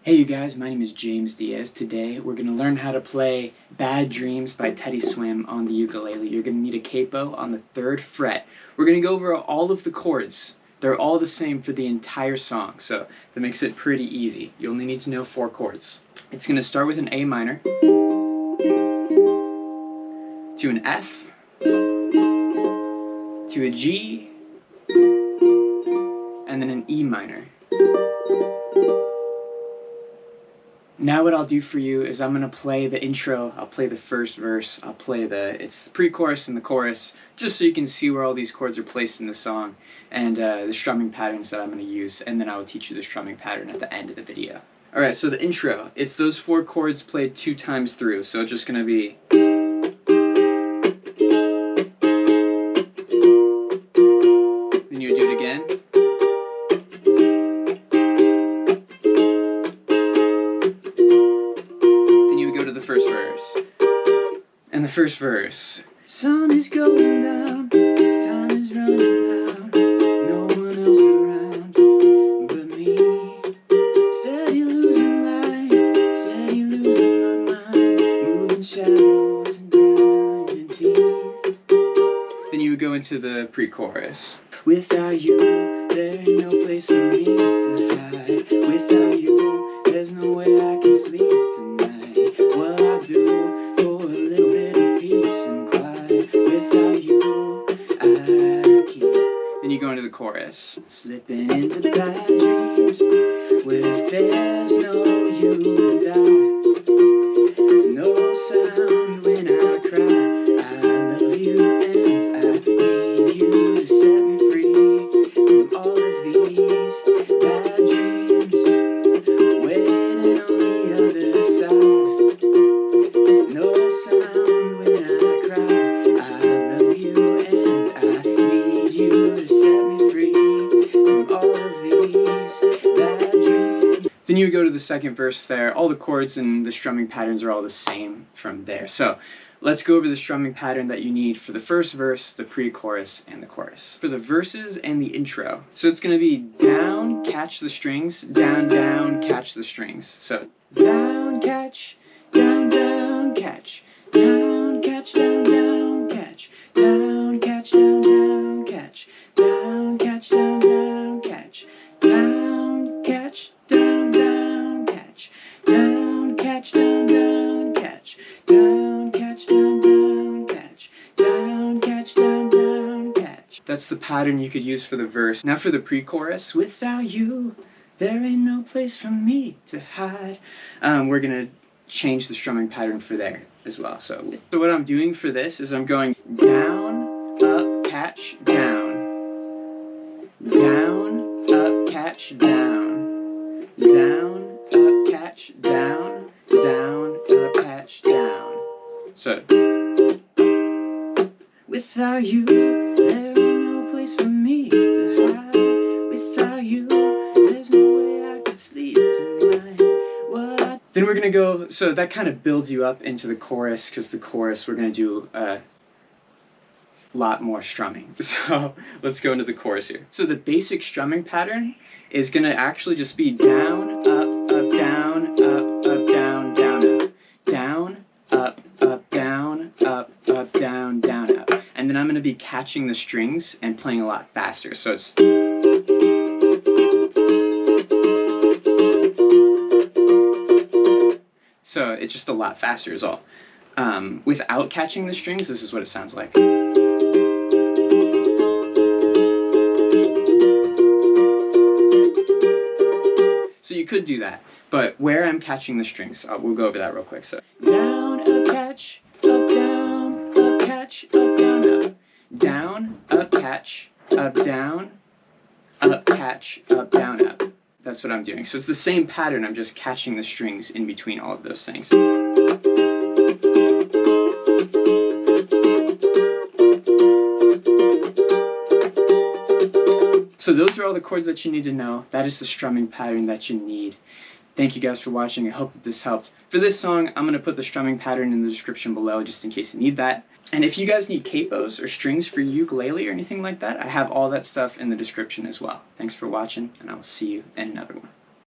Hey you guys, my name is James Diaz. Today we're going to learn how to play Bad Dreams by Teddy Swim on the ukulele. You're going to need a capo on the 3rd fret. We're going to go over all of the chords. They're all the same for the entire song, so that makes it pretty easy. You only need to know 4 chords. It's going to start with an A minor, to an F, to a G, and then an E minor. Now what I'll do for you is I'm going to play the intro, I'll play the first verse, I'll play it's the pre-chorus and the chorus, just so you can see where all these chords are placed in the song, and the strumming patterns that I'm going to use, and then I will teach you the strumming pattern at the end of the video. Alright, so the intro, it's those 4 chords played 2 times through, so it's just going to be... Then you do it again. The first verse. And the first verse. Sun is going down, time is running out, no one else around but me. Steady losing light, steady losing my mind, moving shadows and grinding teeth. Then you would go into the pre-chorus. Without you, there ain't no place for me to hide. Without you, there's no way I can sleep tonight. What I do for a little bit of peace and quiet. Without you, I can't. Then you go into the chorus. Slipping into bad dreams where there's no you and I. No sound when I cry. I love you and I need you to set me free from all of these bad dreams. Waiting on the other side. No sound when I cry. I love you and I need you to set me free from all of these bad dreams. Then you go to the second verse there. All the chords and the strumming patterns are all the same from there. So let's go over the strumming pattern that you need for the first verse, the pre-chorus, and the chorus. For the verses and the intro. So it's going to be down, catch the strings, down, down, catch the strings. So down, catch, down, down, catch, down, catch, down, down, catch, down, catch, down, down, catch, down, catch, down, down, catch, down, catch, down, down, catch, down, catch, down, down, catch, down, catch, down, down, catch, down, catch, down, down, catch. That's the pattern you could use for the verse. Now for the pre-chorus. Without you, there ain't no place for me to hide. We're gonna change the strumming pattern for there as well. So what I'm doing for this is I'm going down, up, catch, down, down, up, catch, down, down, up, catch, down, down, up, catch, down. So without you, there ain't no place for me to hide. Without you, there's no way I could sleep tonight. Then we're going to go, so that kind of builds you up into the chorus, because the chorus we're going to do a lot more strumming. So let's go into the chorus here. So the basic strumming pattern is going to actually just be down, up, up, down, up, up, down, down, up. Down, up, up, down, up, up, down, down, up. And then I'm going to be catching the strings and playing a lot faster. So it's... So it's just a lot faster is all. Without catching the strings, this is what it sounds like. So you could do that, but where I'm catching the strings, we'll go over that real quick. So down, up, catch, up, down, up, catch, up, down, up. Down, up, catch, up, down, up, catch, up, down, up. That's what I'm doing. So it's the same pattern, I'm just catching the strings in between all of those things. So those are all the chords that you need to know. That is the strumming pattern that you need. Thank you guys for watching. I hope that this helped. For this song, I'm going to put the strumming pattern in the description below just in case you need that. And if you guys need capos or strings for ukulele or anything like that, I have all that stuff in the description as well. Thanks for watching, and I will see you in another one.